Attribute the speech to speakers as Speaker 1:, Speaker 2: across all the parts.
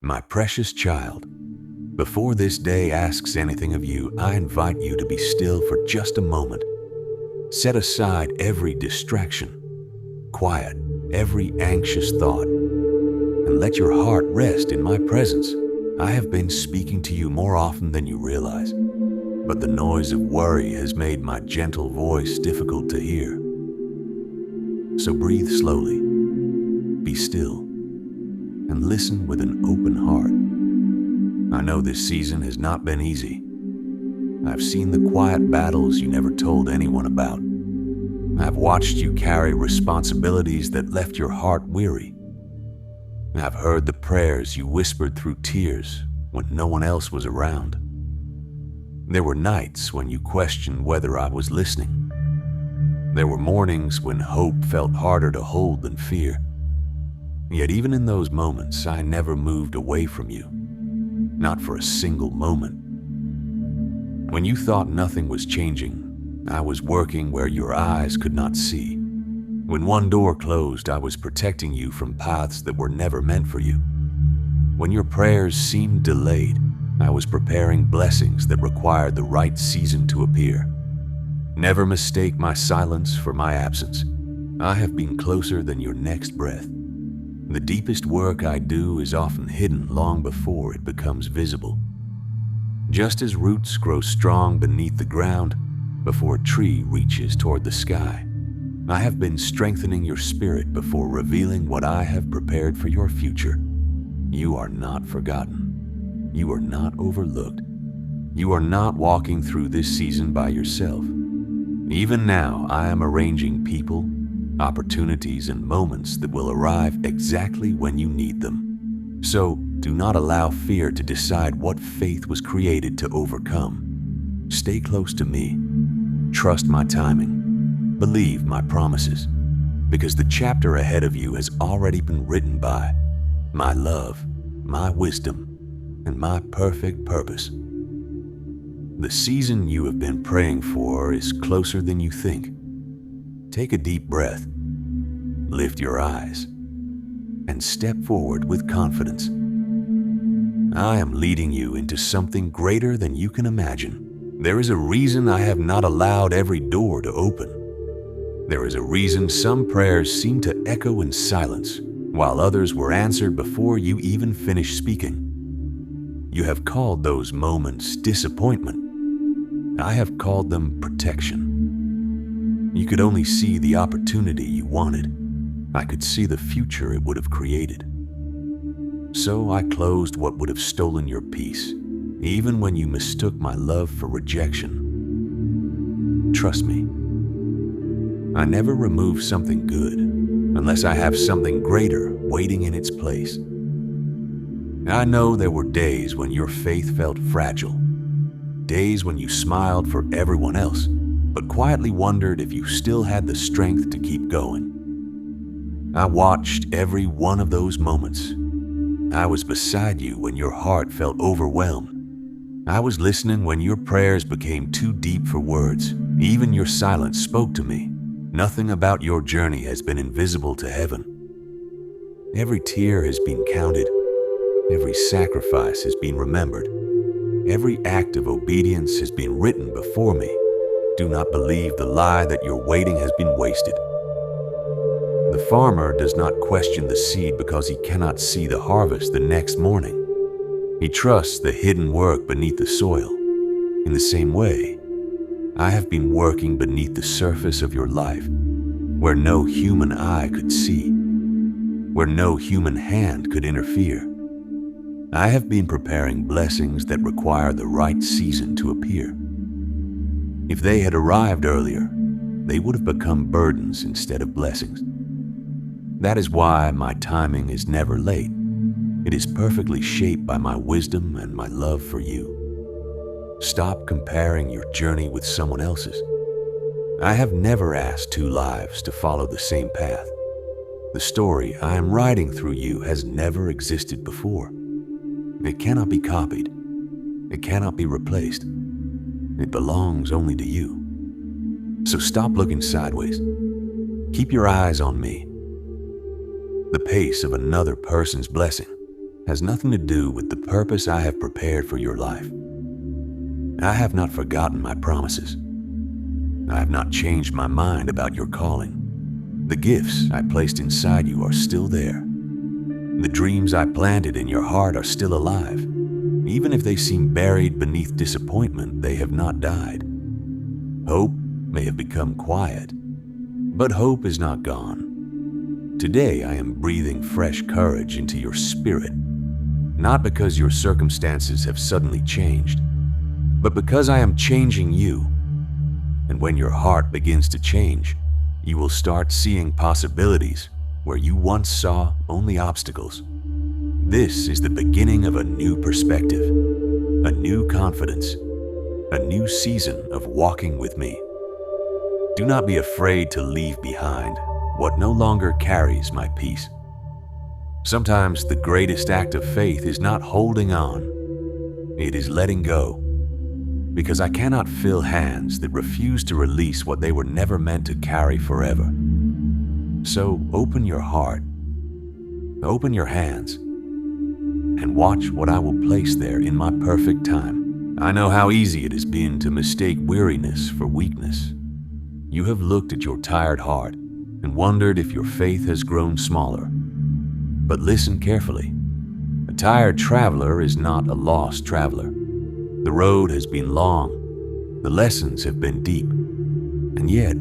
Speaker 1: My precious child, before this day asks anything of you, I invite you to be still for just a moment. Set aside every distraction, quiet every anxious thought, and let your heart rest in my presence. I have been speaking to you more often than you realize, but the noise of worry has made my gentle voice difficult to hear. So breathe slowly, be still, and listen with an open heart. I know this season has not been easy. I've seen the quiet battles you never told anyone about. I've watched you carry responsibilities that left your heart weary. I've heard the prayers you whispered through tears when no one else was around. There were nights when you questioned whether I was listening. There were mornings when hope felt harder to hold than fear. Yet even in those moments, I never moved away from you. Not for a single moment. When you thought nothing was changing, I was working where your eyes could not see. When one door closed, I was protecting you from paths that were never meant for you. When your prayers seemed delayed, I was preparing blessings that required the right season to appear. Never mistake my silence for my absence. I have been closer than your next breath. The deepest work I do is often hidden long before it becomes visible. Just as roots grow strong beneath the ground before a tree reaches toward the sky, I have been strengthening your spirit before revealing what I have prepared for your future. You are not forgotten. You are not overlooked. You are not walking through this season by yourself. Even now, I am arranging people, opportunities, and moments that will arrive exactly when you need them. So, do not allow fear to decide what faith was created to overcome. Stay close to me. Trust my timing. Believe my promises. Because the chapter ahead of you has already been written by my love, my wisdom, and my perfect purpose. The season you have been praying for is closer than you think. Take a deep breath, lift your eyes, and step forward with confidence. I am leading you into something greater than you can imagine. There is a reason I have not allowed every door to open. There is a reason some prayers seem to echo in silence, while others were answered before you even finished speaking. You have called those moments disappointment. I have called them protection. You could only see the opportunity you wanted. I could see the future it would have created. So I closed what would have stolen your peace, even when you mistook my love for rejection. Trust me, I never remove something good unless I have something greater waiting in its place. I know there were days when your faith felt fragile, days when you smiled for everyone else, but quietly wondered if you still had the strength to keep going. I watched every one of those moments. I was beside you when your heart felt overwhelmed. I was listening when your prayers became too deep for words. Even your silence spoke to me. Nothing about your journey has been invisible to heaven. Every tear has been counted. Every sacrifice has been remembered. Every act of obedience has been written before me. Do not believe the lie that your waiting has been wasted. The farmer does not question the seed because he cannot see the harvest the next morning. He trusts the hidden work beneath the soil. In the same way, I have been working beneath the surface of your life, where no human eye could see, where no human hand could interfere. I have been preparing blessings that require the right season to appear. If they had arrived earlier, they would have become burdens instead of blessings. That is why my timing is never late. It is perfectly shaped by my wisdom and my love for you. Stop comparing your journey with someone else's. I have never asked two lives to follow the same path. The story I am writing through you has never existed before. It cannot be copied. It cannot be replaced. It belongs only to you. So stop looking sideways. Keep your eyes on me. The pace of another person's blessing has nothing to do with the purpose I have prepared for your life. I have not forgotten my promises. I have not changed my mind about your calling. The gifts I placed inside you are still there. The dreams I planted in your heart are still alive. Even if they seem buried beneath disappointment, they have not died. Hope may have become quiet, but hope is not gone. Today I am breathing fresh courage into your spirit, not because your circumstances have suddenly changed, but because I am changing you. And when your heart begins to change, you will start seeing possibilities where you once saw only obstacles. This is the beginning of a new perspective, a new confidence, a new season of walking with me. Do not be afraid to leave behind what no longer carries my peace. Sometimes the greatest act of faith is not holding on, it is letting go. Because I cannot fill hands that refuse to release what they were never meant to carry forever. So open your heart, open your hands, and watch what I will place there in my perfect time. I know how easy it has been to mistake weariness for weakness. You have looked at your tired heart and wondered if your faith has grown smaller. But listen carefully. A tired traveler is not a lost traveler. The road has been long, the lessons have been deep, and yet,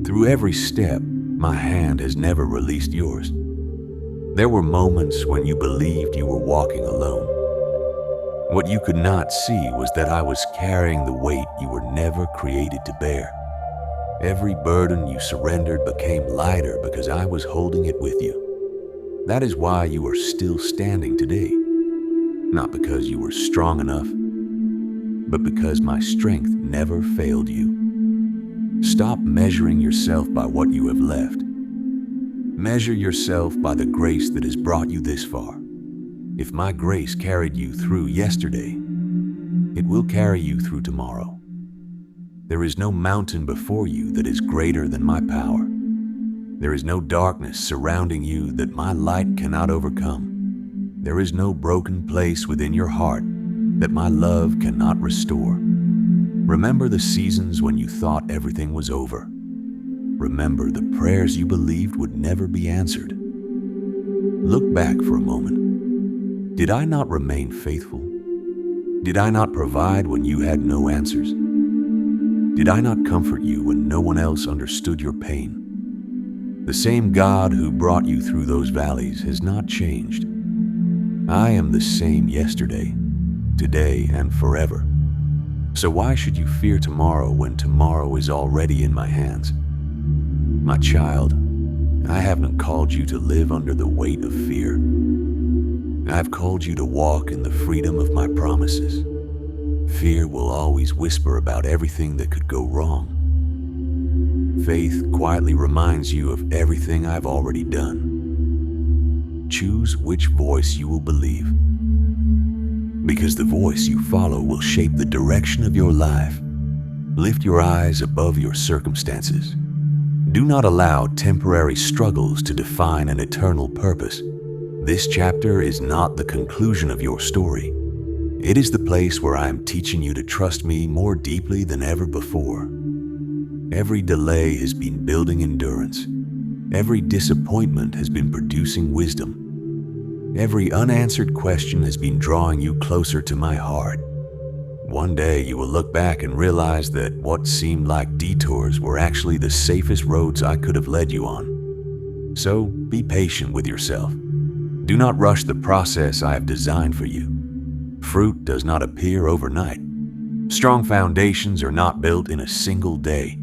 Speaker 1: through every step, my hand has never released yours. There were moments when you believed you were walking alone. What you could not see was that I was carrying the weight you were never created to bear. Every burden you surrendered became lighter because I was holding it with you. That is why you are still standing today, not because you were strong enough, but because my strength never failed you. Stop measuring yourself by what you have left. Measure yourself by the grace that has brought you this far. If my grace carried you through yesterday, it will carry you through tomorrow. There is no mountain before you that is greater than my power. There is no darkness surrounding you that my light cannot overcome. There is no broken place within your heart that my love cannot restore. Remember the seasons when you thought everything was over. Remember the prayers you believed would never be answered. Look back for a moment. Did I not remain faithful? Did I not provide when you had no answers? Did I not comfort you when no one else understood your pain? The same God who brought you through those valleys has not changed. I am the same yesterday, today, and forever. So why should you fear tomorrow when tomorrow is already in my hands? My child, I haven't called you to live under the weight of fear. I've called you to walk in the freedom of my promises. Fear will always whisper about everything that could go wrong. Faith quietly reminds you of everything I've already done. Choose which voice you will believe, because the voice you follow will shape the direction of your life. Lift your eyes above your circumstances. Do not allow temporary struggles to define an eternal purpose. This chapter is not the conclusion of your story. It is the place where I am teaching you to trust me more deeply than ever before. Every delay has been building endurance. Every disappointment has been producing wisdom. Every unanswered question has been drawing you closer to my heart. One day you will look back and realize that what seemed like detours were actually the safest roads I could have led you on. So be patient with yourself. Do not rush the process I have designed for you. Fruit does not appear overnight. Strong foundations are not built in a single day.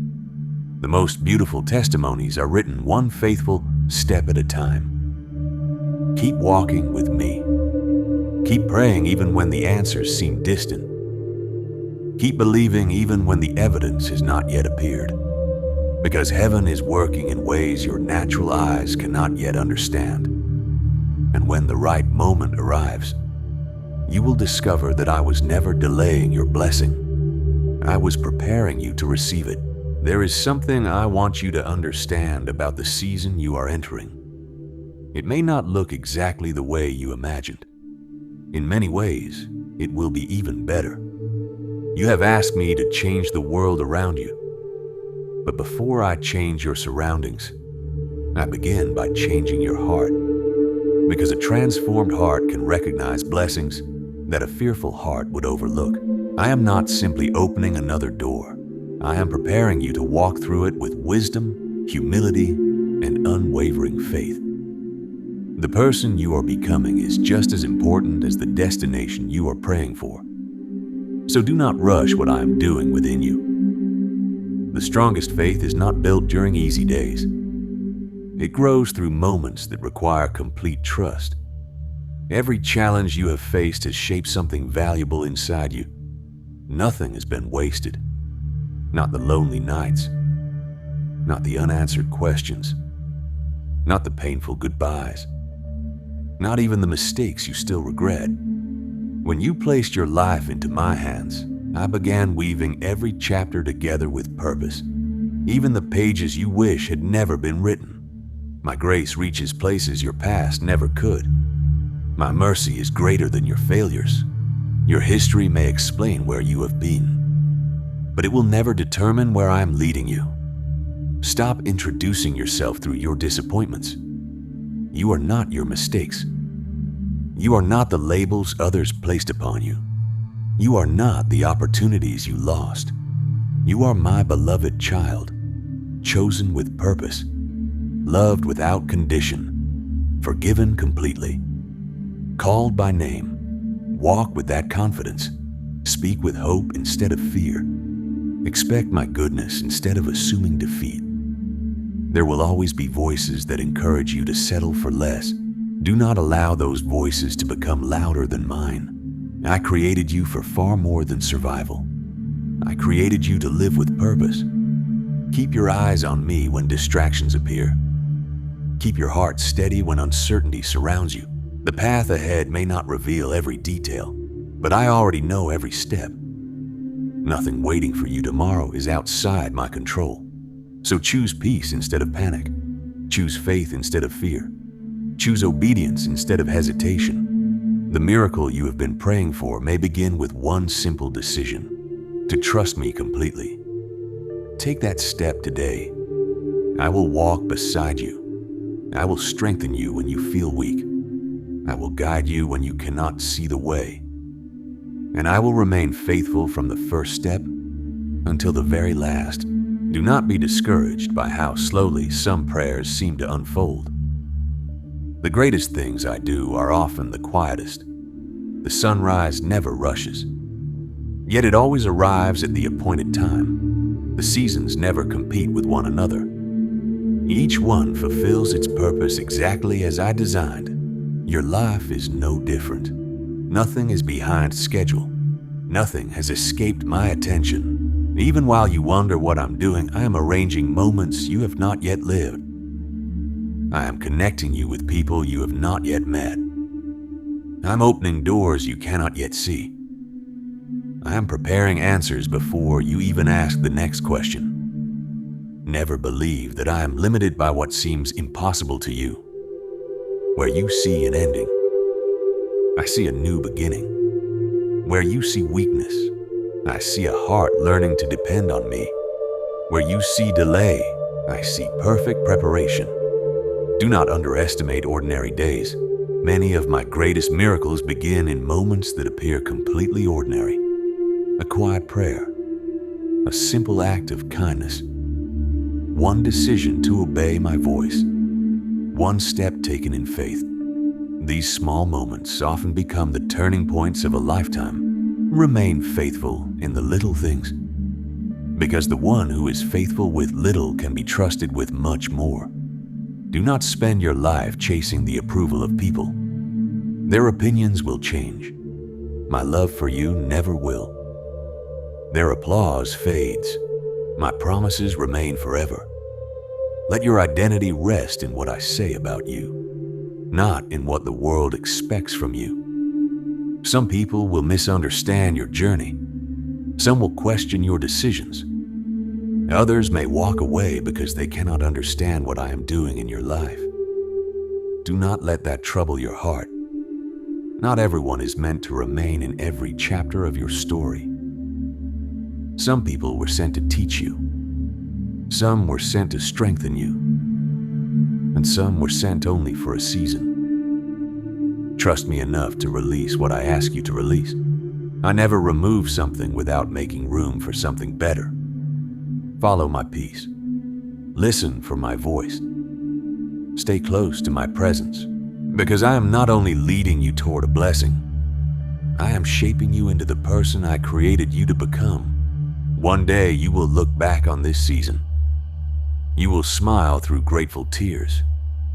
Speaker 1: The most beautiful testimonies are written one faithful step at a time. Keep walking with me. Keep praying even when the answers seem distant. Keep believing even when the evidence has not yet appeared. Because heaven is working in ways your natural eyes cannot yet understand. And when the right moment arrives, you will discover that I was never delaying your blessing. I was preparing you to receive it. There is something I want you to understand about the season you are entering. It may not look exactly the way you imagined. In many ways, it will be even better. You have asked me to change the world around you. But before I change your surroundings, I begin by changing your heart. Because a transformed heart can recognize blessings that a fearful heart would overlook. I am not simply opening another door. I am preparing you to walk through it with wisdom, humility, and unwavering faith. The person you are becoming is just as important as the destination you are praying for. So do not rush what I am doing within you. The strongest faith is not built during easy days. It grows through moments that require complete trust. Every challenge you have faced has shaped something valuable inside you. Nothing has been wasted. Not the lonely nights. Not the unanswered questions. Not the painful goodbyes. Not even the mistakes you still regret. When you placed your life into my hands, I began weaving every chapter together with purpose, even the pages you wish had never been written. My grace reaches places your past never could. My mercy is greater than your failures. Your history may explain where you have been, but it will never determine where I am leading you. Stop introducing yourself through your disappointments. You are not your mistakes. You are not the labels others placed upon you. You are not the opportunities you lost. You are my beloved child, chosen with purpose, loved without condition, forgiven completely, called by name. Walk with that confidence. Speak with hope instead of fear. Expect my goodness instead of assuming defeat. There will always be voices that encourage you to settle for less. Do not allow those voices to become louder than mine. I created you for far more than survival. I created you to live with purpose. Keep your eyes on me when distractions appear. Keep your heart steady when uncertainty surrounds you. The path ahead may not reveal every detail, but I already know every step. Nothing waiting for you tomorrow is outside my control. So choose peace instead of panic. Choose faith instead of fear. Choose obedience instead of hesitation. The miracle you have been praying for may begin with one simple decision: to trust me completely. Take that step today. I will walk beside you. I will strengthen you when you feel weak. I will guide you when you cannot see the way. And I will remain faithful from the first step until the very last. Do not be discouraged by how slowly some prayers seem to unfold. The greatest things I do are often the quietest. The sunrise never rushes, yet it always arrives at the appointed time. The seasons never compete with one another. Each one fulfills its purpose exactly as I designed. Your life is no different. Nothing is behind schedule. Nothing has escaped my attention. Even while you wonder what I'm doing, I am arranging moments you have not yet lived. I am connecting you with people you have not yet met. I'm opening doors you cannot yet see. I am preparing answers before you even ask the next question. Never believe that I am limited by what seems impossible to you. Where you see an ending, I see a new beginning. Where you see weakness, I see a heart learning to depend on me. Where you see delay, I see perfect preparation. Do not underestimate ordinary days. Many of my greatest miracles begin in moments that appear completely ordinary. A quiet prayer, a simple act of kindness, one decision to obey my voice, one step taken in faith. These small moments often become the turning points of a lifetime. Remain faithful in the little things, because the one who is faithful with little can be trusted with much more. Do not spend your life chasing the approval of people. Their opinions will change. My love for you never will. Their applause fades. My promises remain forever. Let your identity rest in what I say about you, not in what the world expects from you. Some people will misunderstand your journey. Some will question your decisions. Others may walk away because they cannot understand what I am doing in your life. Do not let that trouble your heart. Not everyone is meant to remain in every chapter of your story. Some people were sent to teach you. Some were sent to strengthen you. And some were sent only for a season. Trust me enough to release what I ask you to release. I never remove something without making room for something better. Follow my peace. Listen for my voice. Stay close to my presence, because I am not only leading you toward a blessing, I am shaping you into the person I created you to become. One day you will look back on this season. You will smile through grateful tears.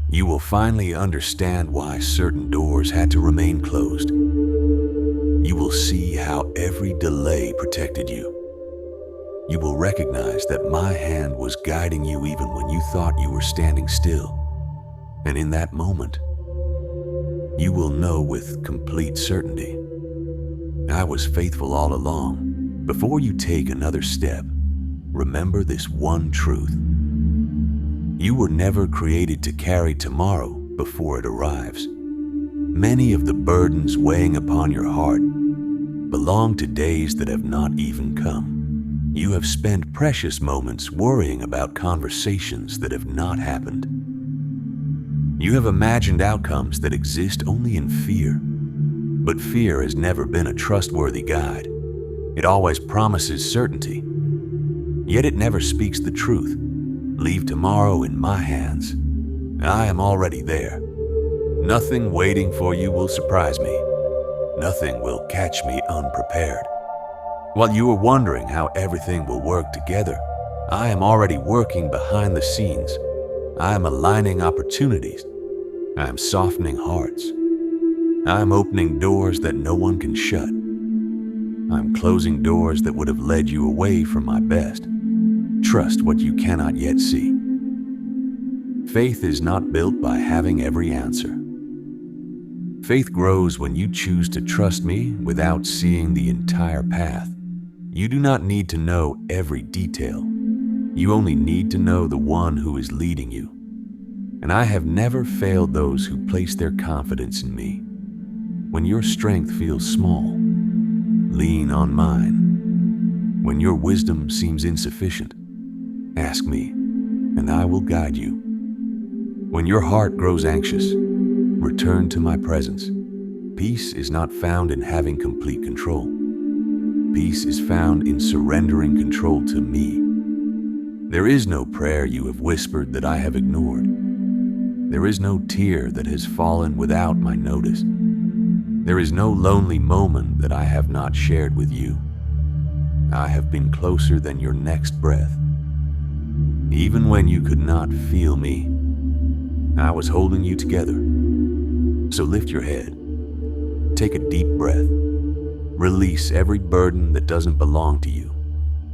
Speaker 1: You will finally understand why certain doors had to remain closed. You will see how every delay protected you. You will recognize that my hand was guiding you even when you thought you were standing still. And in that moment, you will know with complete certainty, I was faithful all along. Before you take another step, remember this one truth. You were never created to carry tomorrow before it arrives. Many of the burdens weighing upon your heart belong to days that have not even come. You have spent precious moments worrying about conversations that have not happened. You have imagined outcomes that exist only in fear. But fear has never been a trustworthy guide. It always promises certainty. Yet it never speaks the truth. Leave tomorrow in my hands. I am already there. Nothing waiting for you will surprise me. Nothing will catch me unprepared. While you are wondering how everything will work together, I am already working behind the scenes. I am aligning opportunities. I am softening hearts. I am opening doors that no one can shut. I am closing doors that would have led you away from my best. Trust what you cannot yet see. Faith is not built by having every answer. Faith grows when you choose to trust me without seeing the entire path. You do not need to know every detail. You only need to know the one who is leading you. And I have never failed those who place their confidence in me. When your strength feels small, lean on mine. When your wisdom seems insufficient, ask me, and I will guide you. When your heart grows anxious, return to my presence. Peace is not found in having complete control. Peace is found in surrendering control to me. There is no prayer you have whispered that I have ignored. There is no tear that has fallen without my notice. There is no lonely moment that I have not shared with you. I have been closer than your next breath. Even when you could not feel me, I was holding you together. So lift your head. Take a deep breath. Release every burden that doesn't belong to you.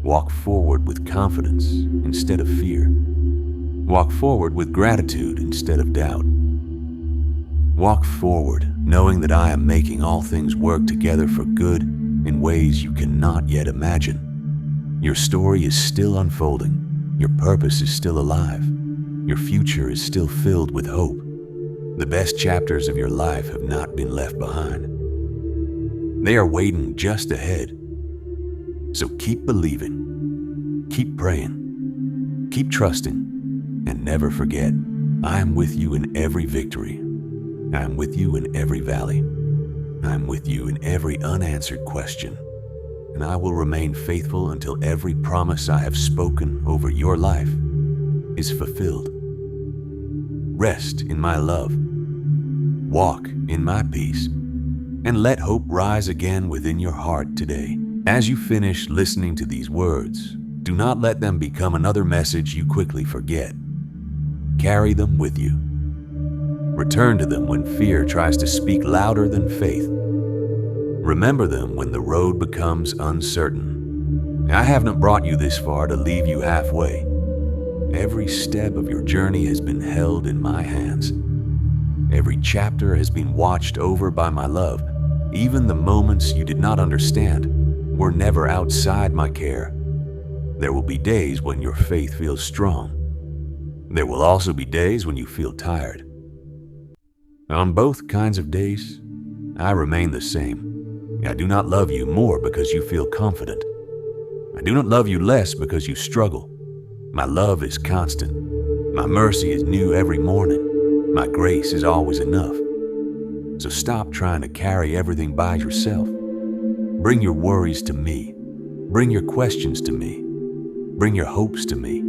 Speaker 1: Walk forward with confidence instead of fear. Walk forward with gratitude instead of doubt. Walk forward knowing that I am making all things work together for good in ways you cannot yet imagine. Your story is still unfolding. Your purpose is still alive. Your future is still filled with hope. The best chapters of your life have not been left behind. They are waiting just ahead. So keep believing, keep praying, keep trusting, and never forget, I am with you in every victory. I am with you in every valley. I am with you in every unanswered question. And I will remain faithful until every promise I have spoken over your life is fulfilled. Rest in my love. Walk in my peace. And let hope rise again within your heart today. As you finish listening to these words, do not let them become another message you quickly forget. Carry them with you. Return to them when fear tries to speak louder than faith. Remember them when the road becomes uncertain. I haven't brought you this far to leave you halfway. Every step of your journey has been held in my hands. Every chapter has been watched over by my love. Even the moments you did not understand were never outside my care. There will be days when your faith feels strong. There will also be days when you feel tired. On both kinds of days, I remain the same. I do not love you more because you feel confident. I do not love you less because you struggle. My love is constant. My mercy is new every morning. My grace is always enough. So stop trying to carry everything by yourself. Bring your worries to me. Bring your questions to me. Bring your hopes to me.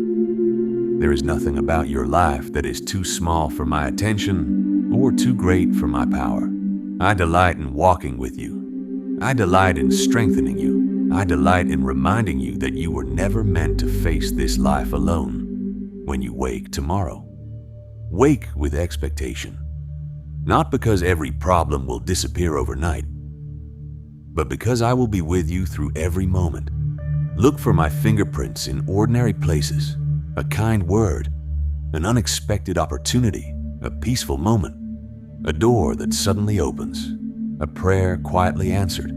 Speaker 1: There is nothing about your life that is too small for my attention or too great for my power. I delight in walking with you. I delight in strengthening you. I delight in reminding you that you were never meant to face this life alone. When you wake tomorrow, wake with expectation. Not because every problem will disappear overnight, but because I will be with you through every moment. Look for my fingerprints in ordinary places, a kind word, an unexpected opportunity, a peaceful moment, a door that suddenly opens, a prayer quietly answered.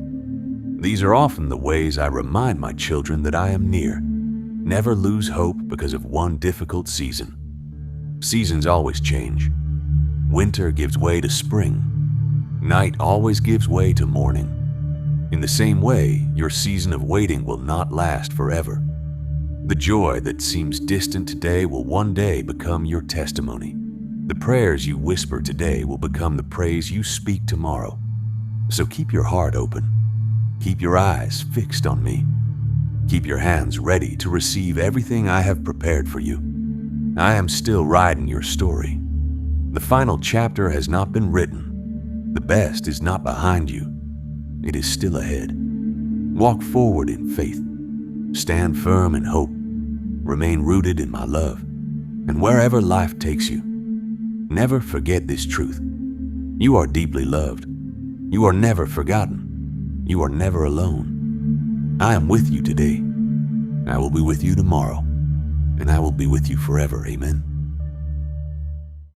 Speaker 1: These are often the ways I remind my children that I am near. Never lose hope because of one difficult season. Seasons always change. Winter gives way to spring. Night always gives way to morning. In the same way, your season of waiting will not last forever. The joy that seems distant today will one day become your testimony. The prayers you whisper today will become the praise you speak tomorrow. So keep your heart open. Keep your eyes fixed on me. Keep your hands ready to receive everything I have prepared for you. I am still writing your story. The final chapter has not been written. The best is not behind you. It is still ahead. Walk forward in faith. Stand firm in hope. Remain rooted in my love. And wherever life takes you, never forget this truth. You are deeply loved. You are never forgotten. You are never alone. I am with you today. I will be with you tomorrow. And I will be with you forever. Amen.